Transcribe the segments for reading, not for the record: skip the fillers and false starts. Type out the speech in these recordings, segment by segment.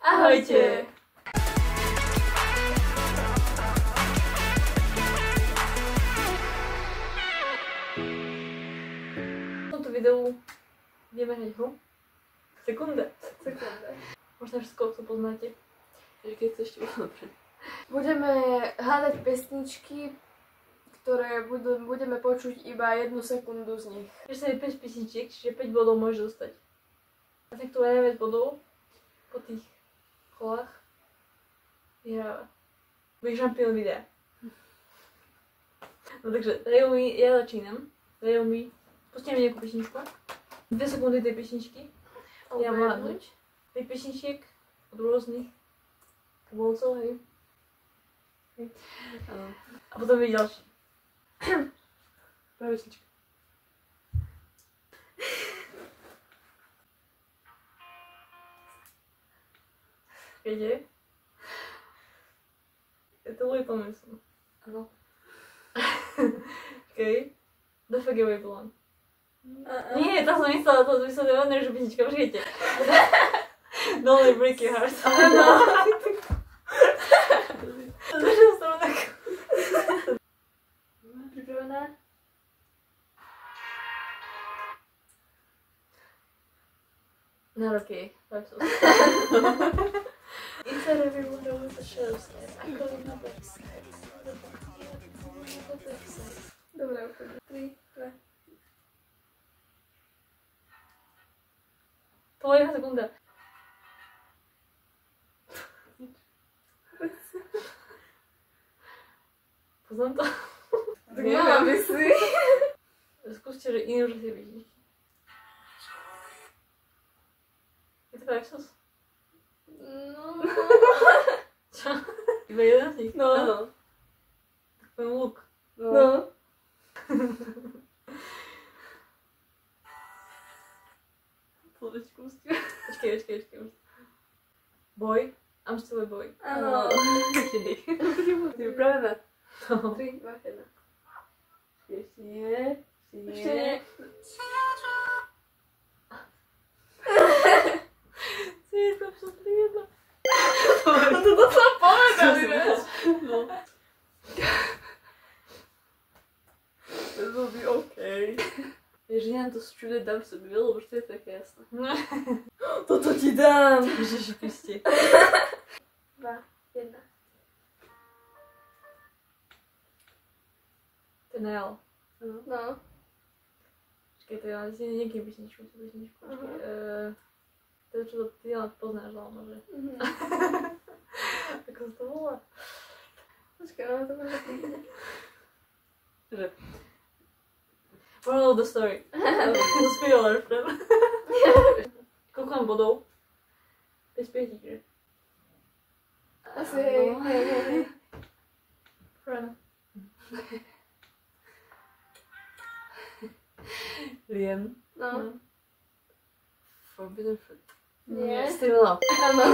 Ahojte! V tomto videu ideme hrať hru. Sekunda. Možno všetko, co poznáte. Takže keď to ešte dobre. Budeme hádať pesničky, ktoré budeme počuť iba 1 sekundu z nich. Keď sa je 5 pesničiek, čiže 5 bodov môžeš dostať. A tak to je 9 bodov po tých kolách vyhráva. Budeš šampión videa. No takže, Rayumi, ja začínam. Rayumi, pustíme nejakú pesničku. 2 sekundy tej pesničky. Ja mám hádnuť. 5 pesničiek od rôznych tvorcov, hej. A potom je ďalší. Prvá pesnička. Viete? Je to Louis Tomlinson. Áno. Okej. The Fuck Away Blonde. Nie, to som myslela že pesnička, počkejte. Don't Let Break Your Heart. Áno. Začal som tak. Pripravená? Not okay. Inside every window with a shadow side. I call it my backside. Dobre, úplne. 3, 2. To bola 1 sekunda. Poznám to. Tak nemám si. Skúste, že iný už asi vidíš. Je to Exos? No. Čo? Iba jeden z nich? No. Áno. Tak poviem Luk. No. Slovečku pustím. Počkej. Boy? I'm still a boy. Áno. Okay. Si pripravená? No. 3, 2, 1. Ešte nie. Ešte nie. Si je to absolútne No to som povedali, vieš? No. To bolo by okej. Vieš, ja to všude dám sobie, lebo to je také jasné. Toto ti dám. Ježiši, pusti. 2, 1. To je Nel. No. Počkej, to je ale si niekým písničku, tú písničku. To je čo to ty ale poznáš, ale že. Ako sa to volá? Počkaj, ale to bude pekne. Že. Moral of the story. Spoiler frem. Koľko mám bodov? 5 z 5, že? Asi hej. Frem. Lien. No. Forbidden Fruit. Nie. Still Love. Áno.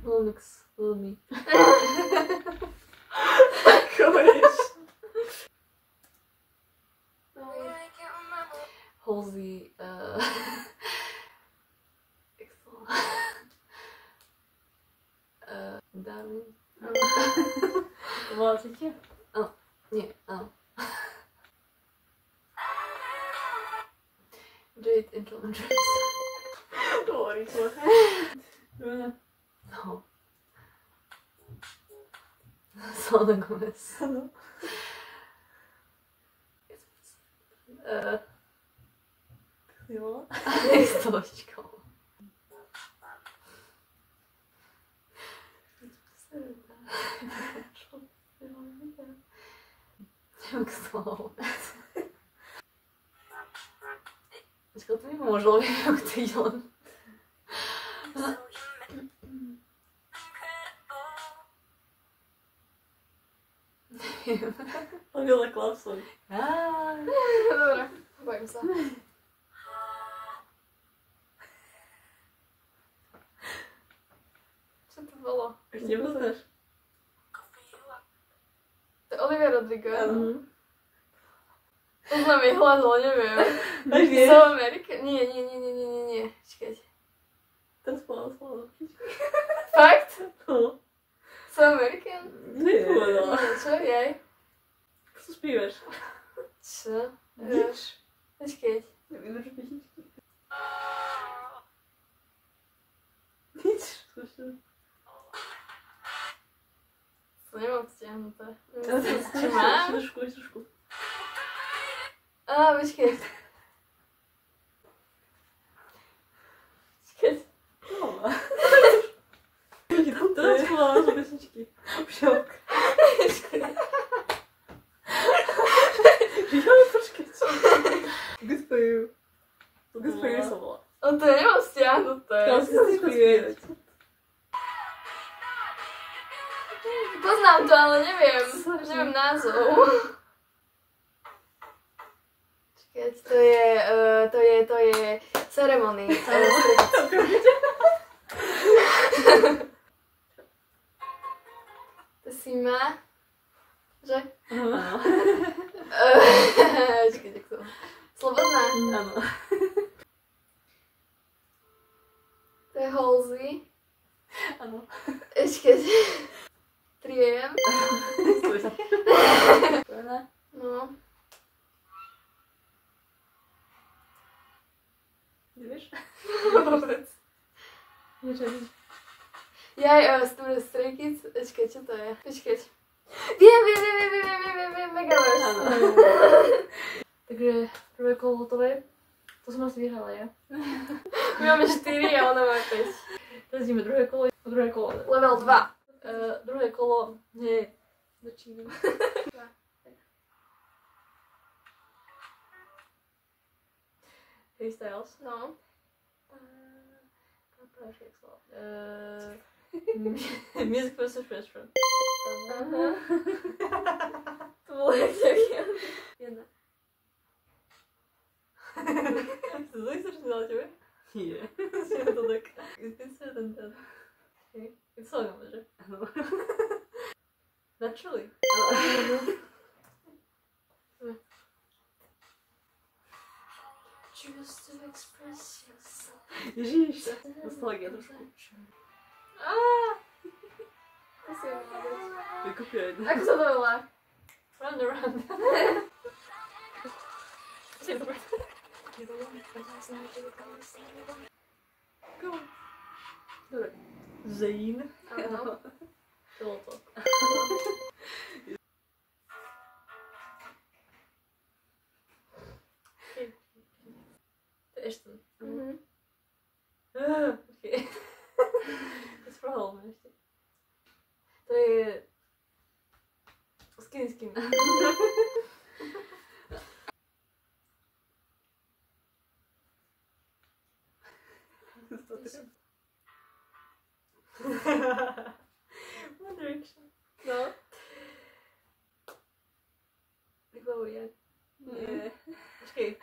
Lil Mix, Lil Me. Ako vieš? Halsey, Darwin. Volá sa ti? Áno. Nie, áno. Jade and John Jones. To bolo rýchlo. No. Selena Gomez. Áno. Jak si volá? Stočkou. Jak sa volá? Počkaj, to mi pomožlo, jak to ide len. Pavila Clarkson. Dobre, bojím sa. Čo to bolo? Nepoznáš? To je Olivia Rodrigo. Mhm. Poznám ich hlas, ale neviem. Tak vieš? Som Amerika? Nie. Čakajte. To spala. Fakt? No. Som American? Nepovedala. Nie, čo jej? Co spívaš? Čo? Nič. Počkej. Neviem, že pesničky. Nič. To nemám stiahnuté. Čo mám? Trošku. Á, počkej. Počkej. Mama. Teraz spala zo pesničky. Však. Jo, počkej, čo? Good for you som bola. On to nemám stiahnuté. Tam si spívať. Poznám to, ale neviem. Neviem názov. Čakaj, to je Ceremony. To si má? Že? Áno. Čakaj, tak to. Slobodná? Áno. To je Halsey. Áno. Ešte. 3AM. Stoj sa. No. Nevieš? Vôbec. Jaj, Stray Kids. Počkej, čo to je? Počkej. Viem, Megaverse. Áno. Takže prvé kolo hotové. To som asi vyhrala ja. My máme 4 a ona má 5. Teraz ideme druhé kolo. Level 2. Druhé kolo. Nie. Začínam. Harry Styles. No. Music versus restaurant. Aha. To bolo jak taký. Jedna. To nechceš na tebe? Nie. Je to tak. Myslím ten. Okay. Je to celé že? Áno. Naturally. Choose to express yourself. Ježiš, nostalgia trošku. To si mám dať. Vykúpia jedna. Ako sa to volá? Run around. Go. Dobre. Zayn. Áno. To bolo to. To je Ashton. Okej. To spravilo ešte. To je... Skinny. One Direction. No. Vybavujem. Nie. Počkej.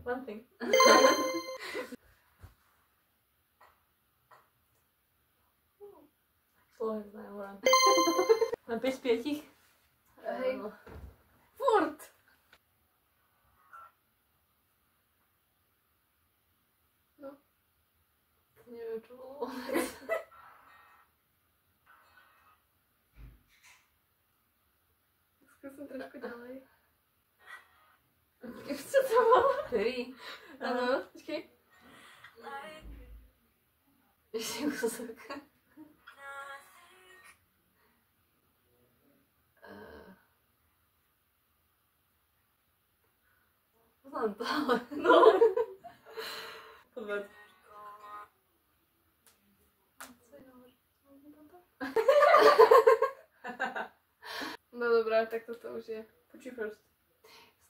One thing. Slovo neznám, Loran. Mám 5 z 5? Hej. Furt. No. Neviem, čo bolo. Skúsim trošku ďalej. Čo to bolo? Perry. Áno, počkej. Ešte kúsok. Poznám to, ale... No. Poďme. No dobrá, tak toto už je. Počuj first.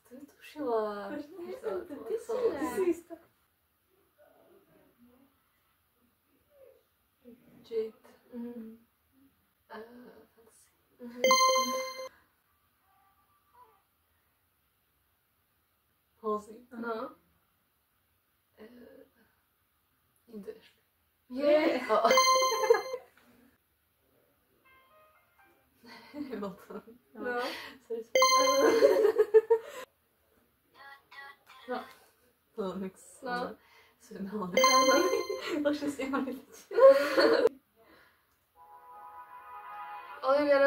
To netušila. Ty si istá. Jade. Mhm. Fantasy. Mhm. Halsey. No. Ideš. Je. Oh. Hamilton. No. No. No, mix. No. No. Lepšie si ho neviť. Olivia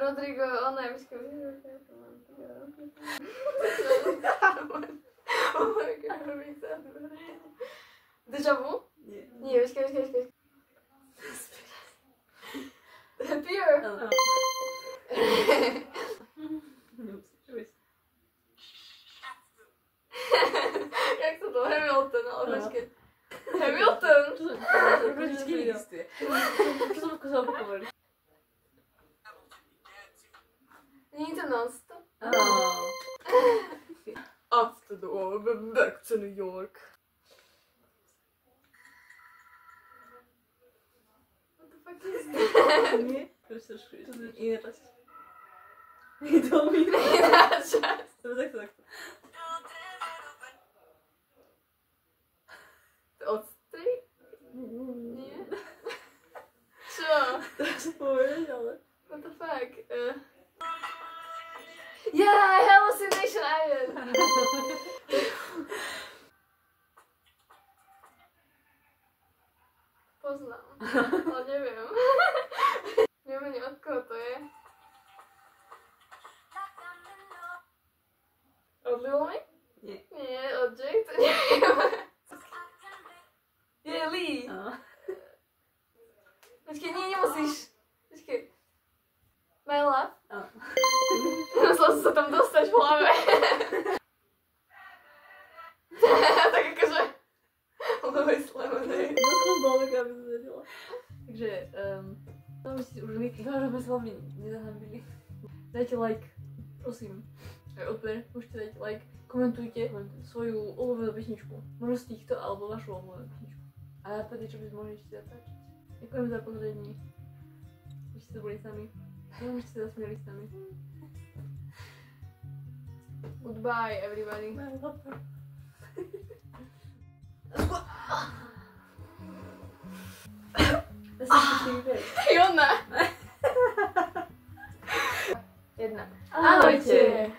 Rodrigo, ona je počkej. Oh my god, Deja vu? Nie. Nie, počkej. Happier. Áno. Nemusíš ísť. Jak to to? Hamilton, ale počkej. Hamilton? Čo som vždycky existuje. Čo som skúsala pohovoriť? Nie je to non-stop? After the war, back to New York. What the fuck is that? Nie? Proste iné časť. Je to mi. Iná časť. Takto. Odstri? Nie? Čo? Teraz som povedať, ale... What the fuck? Yeah, Hallucination Island! Poznám, ale neviem. Neviem ani od koho to je. Od Lil Wayne? Nie. Nie, od Jake? To neviem. Je Lee. Počkej, nie, nemusíš. Počkej. My Love? Musela som sa tam dostať v hlave. Tak akože... Louis Lemonade. Som ďaleko, aby som vedela. Takže, my si už vážame s vami nezahambili. Dajte like, prosím. Aj odber, môžete dať like. Komentujte svoju obľúbenú pesničku. Možno z týchto, alebo vašu obľúbenú pesničku. A nápady, čo by sme mohli ešte zatáčať. Ďakujem za pozrenie. Už ste boli sami. Už ste zasmieli s nami. Goodbye, everybody. Jona! Jedna. Ahojte. Ahojte.